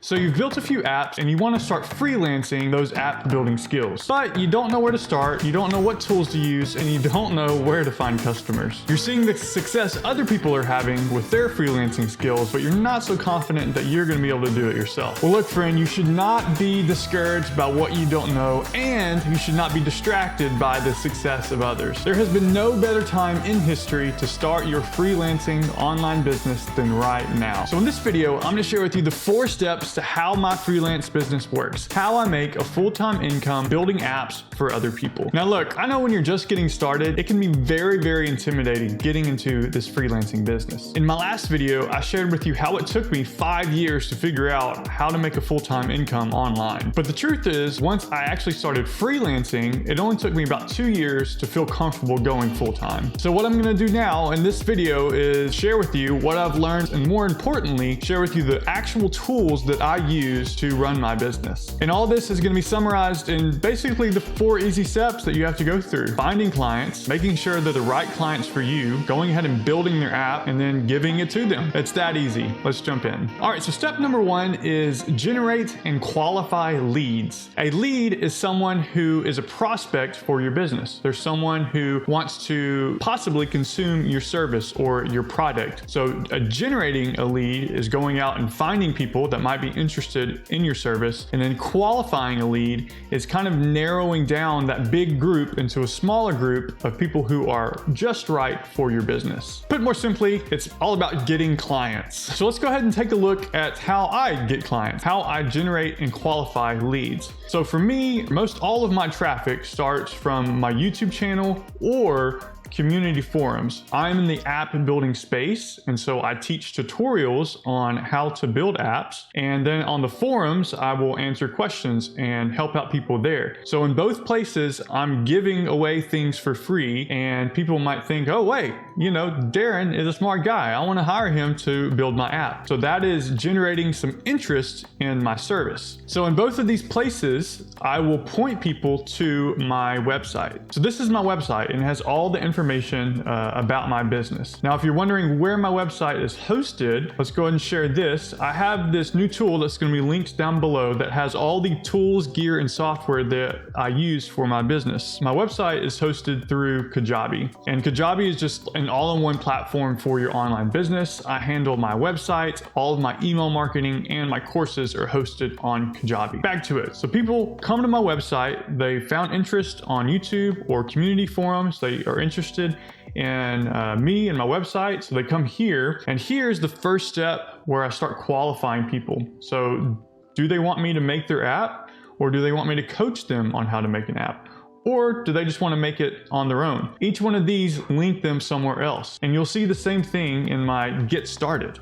So you've built a few apps and you want to start freelancing those app building skills, but you don't know where to start, you don't know what tools to use, and you don't know where to find customers. You're seeing the success other people are having with their freelancing skills, but you're not so confident that you're going to be able to do it yourself. Well, look, friend, you should not be discouraged by what you don't know, and you should not be distracted by the success of others. There has been no better time in history to start your freelancing online business than right now. So in this video, I'm going to share with you the 4 steps to how my freelance business works, how I make a full-time income building apps for other people. Now look, I know when you're just getting started, it can be very intimidating getting into this freelancing business. In my last video, I shared with you how it took me 5 years to figure out how to make a full-time income online. But the truth is, once I actually started freelancing, it only took me about 2 years to feel comfortable going full-time. So what I'm gonna do now in this video is share with you what I've learned, and more importantly, share with you the actual tools that I use to run my business. And all this is going to be summarized in basically the 4 easy steps that you have to go through. Finding clients, making sure they're the right clients for you, going ahead and building their app, and then giving it to them. It's that easy. Let's jump in. All right, so step number 1 is generate and qualify leads. A lead is someone who is a prospect for your business. There's someone who wants to possibly consume your service or your product. So generating a lead is going out and finding people that might be interested in your service, and then qualifying a lead is kind of narrowing down that big group into a smaller group of people who are just right for your business. Put more simply, it's all about getting clients. So let's go ahead and take a look at how I get clients, how I generate and qualify leads. So for me, most all of my traffic starts from my YouTube channel or community forums. I'm in the app building space, and so I teach tutorials on how to build apps, and then on the forums I will answer questions and help out people there. So in both places I'm giving away things for free, and people might think, oh wait, you know, Darren is a smart guy, I want to hire him to build my app. So that is generating some interest in my service. So in both of these places I will point people to my website. So this is my website, and it has all the information about my business. Now, if you're wondering where my website is hosted, let's go ahead and share this. I have this new tool that's going to be linked down below that has all the tools, gear, and software that I use for my business. My website is hosted through Kajabi, and Kajabi is just an all-in-one platform for your online business. I handle my website, all of my email marketing, and my courses are hosted on Kajabi. Back to it. So people come to my website, they found interest on YouTube or community forums, they are interested in me and my website, so they come here, and here's the first step where I start qualifying people. So do they want me to make their app, or do they want me to coach them on how to make an app? Or do they just want to make it on their own? Each one of these link them somewhere else, and you'll see the same thing in my Get Started.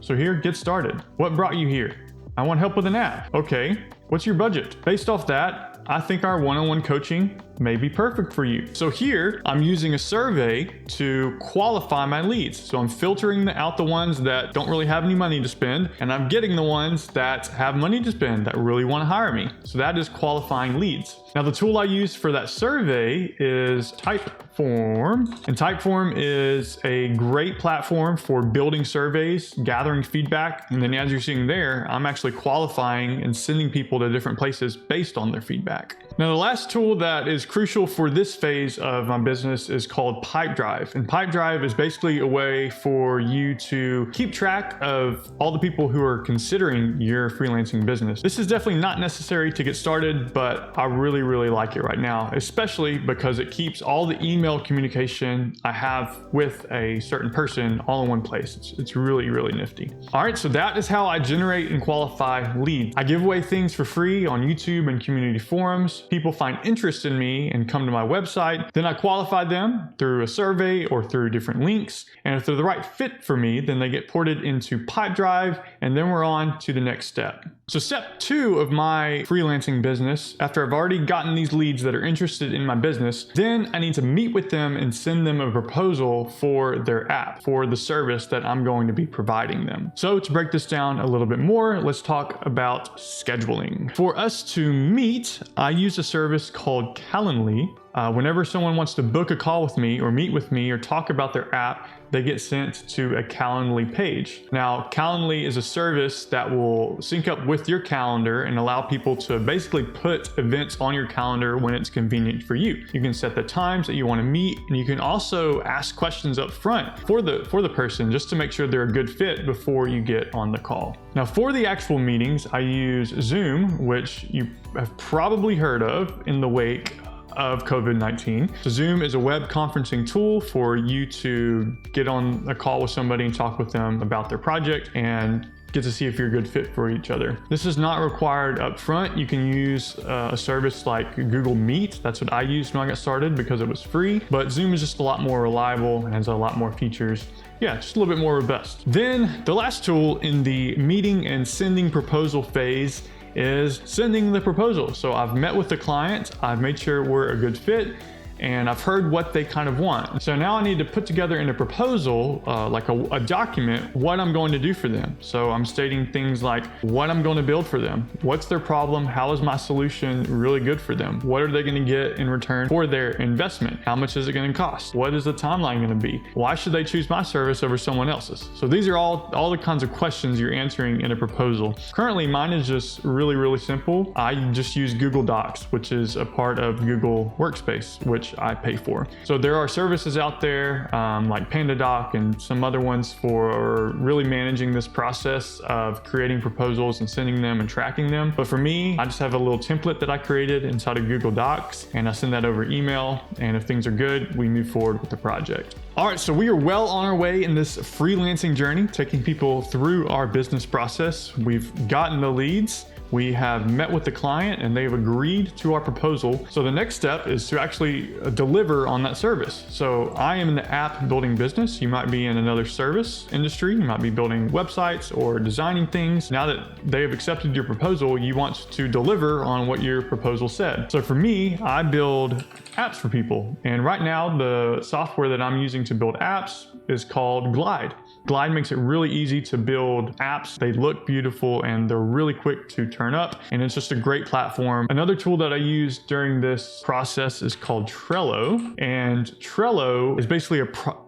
So here, Get Started. What brought you here? I want help with an app. Okay, what's your budget? Based off that, I think our one-on-one coaching may be perfect for you. So here, I'm using a survey to qualify my leads. So I'm filtering out the ones that don't really have any money to spend, and I'm getting the ones that have money to spend that really want to hire me. So that is qualifying leads. Now the tool I use for that survey is Typeform, and Typeform is a great platform for building surveys, gathering feedback, and then as you're seeing there, I'm actually qualifying and sending people to different places based on their feedback. Now the last tool that is crucial for this phase of my business is called Pipedrive. And Pipedrive is basically a way for you to keep track of all the people who are considering your freelancing business. This is definitely not necessary to get started, but I really like it right now, especially because it keeps all the email communication I have with a certain person all in one place. It's really nifty. All right, so that is how I generate and qualify leads. I give away things for free on YouTube and community forums. People find interest in me and come to my website. Then I qualify them through a survey or through different links. And if they're the right fit for me, then they get ported into Pipedrive, and then we're on to the next step. So step 2 of my freelancing business, after I've already gotten these leads that are interested in my business, then I need to meet with them and send them a proposal for their app, for the service that I'm going to be providing them. So to break this down a little bit more, let's talk about scheduling. For us to meet, I use a service called Calendly. Whenever someone wants to book a call with me or meet with me or talk about their app, they get sent to a Calendly page. Now, Calendly is a service that will sync up with your calendar and allow people to basically put events on your calendar when it's convenient for you. You can set the times that you want to meet, and you can also ask questions up front for the person just to make sure they're a good fit before you get on the call. Now, for the actual meetings, I use Zoom, which you have probably heard of in the wake of COVID-19. So Zoom is a web conferencing tool for you to get on a call with somebody and talk with them about their project and get to see if you're a good fit for each other. This is not required up front. You can use a service like Google Meet. That's what I used when I got started because it was free, but Zoom is just a lot more reliable and has a lot more features. Yeah, just a little bit more robust. Then the last tool in the meeting and sending proposal phase is sending the proposal. So I've met with the client, I've made sure we're a good fit, and I've heard what they kind of want. So now I need to put together in a proposal, like a document, what I'm going to do for them. So I'm stating things like what I'm going to build for them. What's their problem? How is my solution really good for them? What are they going to get in return for their investment? How much is it going to cost? What is the timeline going to be? Why should they choose my service over someone else's? So these are all the kinds of questions you're answering in a proposal. Currently, mine is just really simple. I just use Google Docs, which is a part of Google Workspace, which I pay for. So there are services out there like PandaDoc and some other ones for really managing this process of creating proposals and sending them and tracking them. But for me, I just have a little template that I created inside of Google Docs, and I send that over email. And if things are good, we move forward with the project. All right, so we are well on our way in this freelancing journey, taking people through our business process. We've gotten the leads. We have met with the client and they've agreed to our proposal. So the next step is to actually deliver on that service. So I am in the app building business. You might be in another service industry. You might be building websites or designing things. Now that they have accepted your proposal, you want to deliver on what your proposal said. So for me, I build apps for people. And right now, the software that I'm using to build apps is called Glide. Glide makes it really easy to build apps. They look beautiful and they're really quick to turn up, and it's just a great platform. Another tool that I use during this process is called Trello, and Trello is basically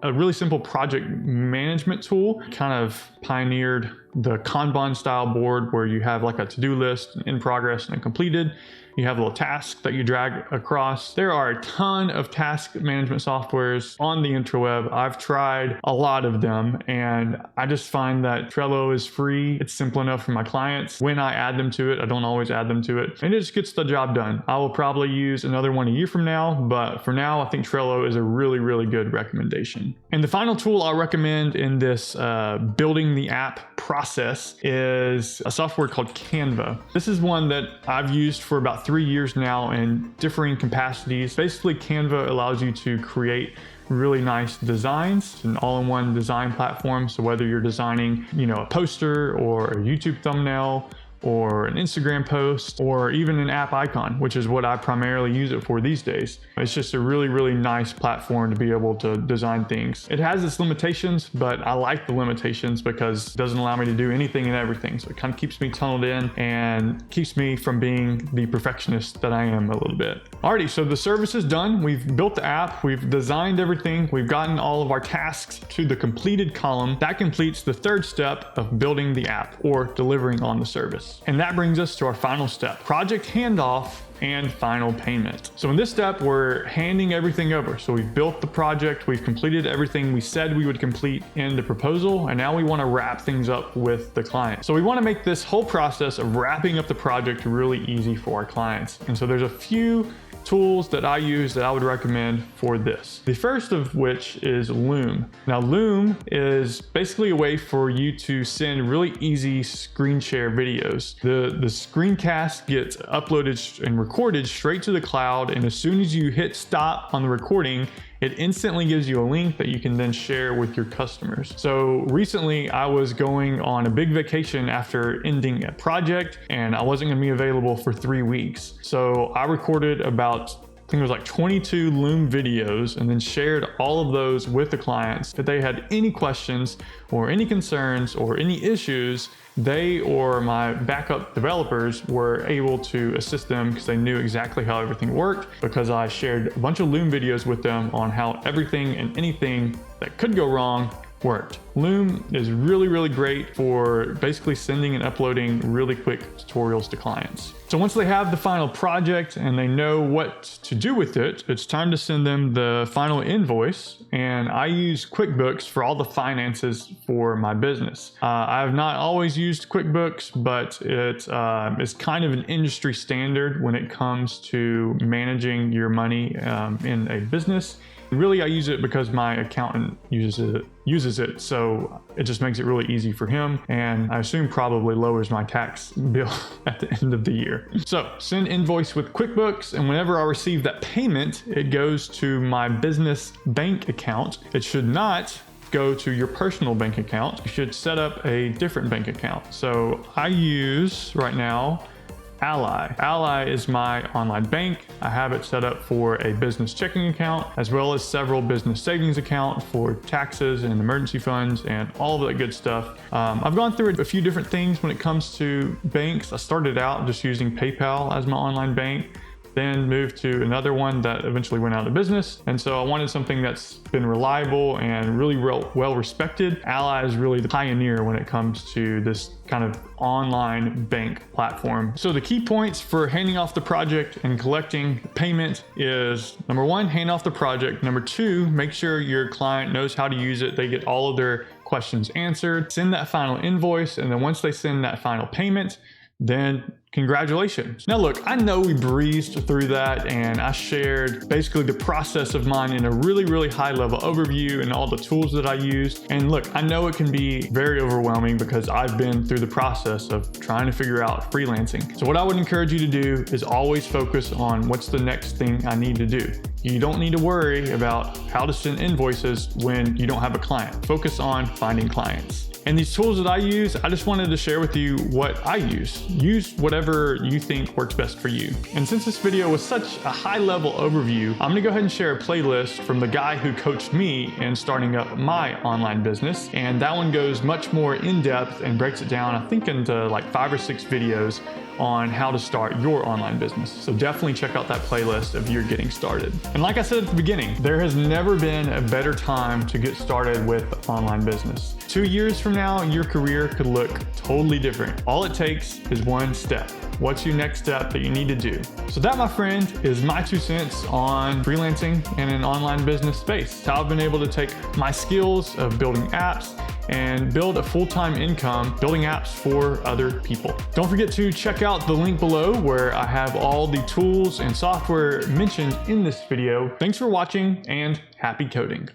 a really simple project management tool. Kind of pioneered the Kanban style board where you have like a to-do list, in progress and completed. You have a little task that you drag across. There are a ton of task management softwares on the interweb. I've tried a lot of them, and I just find that Trello is free. It's simple enough for my clients. When I add them to it, I don't always add them to it, and it just gets the job done. I will probably use another one a year from now, but for now, I think Trello is a really good recommendation. And the final tool I'll recommend in this building the app process is a software called Canva. This is one that I've used for about 3 years now in differing capacities. Basically, Canva allows you to create really nice designs. It's an all-in-one design platform. So whether you're designing, a poster or a YouTube thumbnail or an Instagram post or even an app icon, which is what I primarily use it for these days. It's just a really nice platform to be able to design things. It has its limitations, but I like the limitations because it doesn't allow me to do anything and everything. So it kind of keeps me tunneled in and keeps me from being the perfectionist that I am a little bit. Alrighty, so the service is done. We've built the app, we've designed everything, we've gotten all of our tasks to the completed column. That completes the third step of building the app or delivering on the service. And that brings us to our final step, project handoff and final payment. So in this step, we're handing everything over. So we've built the project, we've completed everything we said we would complete in the proposal, and now we want to wrap things up with the client. So we want to make this whole process of wrapping up the project really easy for our clients. And so there's a few tools that I use that I would recommend for this. The first of which is Loom. Now Loom is basically a way for you to send really easy screen share videos. The screencast gets uploaded and recorded straight to the cloud, and as soon as you hit stop on the recording, it instantly gives you a link that you can then share with your customers. So recently I was going on a big vacation after ending a project, and I wasn't gonna be available for 3 weeks. So I recorded about think it was like 22 Loom videos, and then shared all of those with the clients. If they had any questions or any concerns or any issues, they or my backup developers were able to assist them because they knew exactly how everything worked, because I shared a bunch of Loom videos with them on how everything and anything that could go wrong worked. Loom is really, really great for basically sending and uploading really quick tutorials to clients. So once they have the final project and they know what to do with it, it's time to send them the final invoice. And I use QuickBooks for all the finances for my business. I have not always used QuickBooks, but it is kind of an industry standard when it comes to managing your money in a business. Really, I use it because my accountant uses it, so it just makes it really easy for him, and I assume probably lowers my tax bill at the end of the year. So send invoice with QuickBooks, and whenever I receive that payment, it goes to my business bank account. It should not go to your personal bank account. You should set up a different bank account. So I use right now Ally. Ally is my online bank. I have it set up for a business checking account, as well as several business savings accounts for taxes and emergency funds and all of that good stuff. I've gone through a few different things when it comes to banks. I started out just using PayPal as my online bank, then moved to another one that eventually went out of business. And so I wanted something that's been reliable and really well respected. Ally is really the pioneer when it comes to this kind of online bank platform. So the key points for handing off the project and collecting payment is: number one, hand off the project. Number two, make sure your client knows how to use it. They get all of their questions answered. Send that final invoice. And then once they send that final payment, then congratulations. Now look, I know we breezed through that and I shared basically the process of mine in a really, really high level overview and all the tools that I used. And look, I know it can be very overwhelming because I've been through the process of trying to figure out freelancing. So what I would encourage you to do is always focus on what's the next thing I need to do. You don't need to worry about how to send invoices when you don't have a client. Focus on finding clients. And these tools that I use, I just wanted to share with you what I use. Use whatever you think works best for you. And since this video was such a high level overview, I'm gonna go ahead and share a playlist from the guy who coached me in starting up my online business. And that one goes much more in depth and breaks it down, I think, into like 5 or 6 videos on how to start your online business. So definitely check out that playlist if you're getting started. And like I said at the beginning, there has never been a better time to get started with online business. 2 years from now, your career could look totally different. All it takes is one step. What's your next step that you need to do? So that, my friend, is my 2 cents on freelancing and an online business space. How I've been able to take my skills of building apps and build a full-time income building apps for other people. Don't forget to check out the link below where I have all the tools and software mentioned in this video. Thanks for watching and happy coding.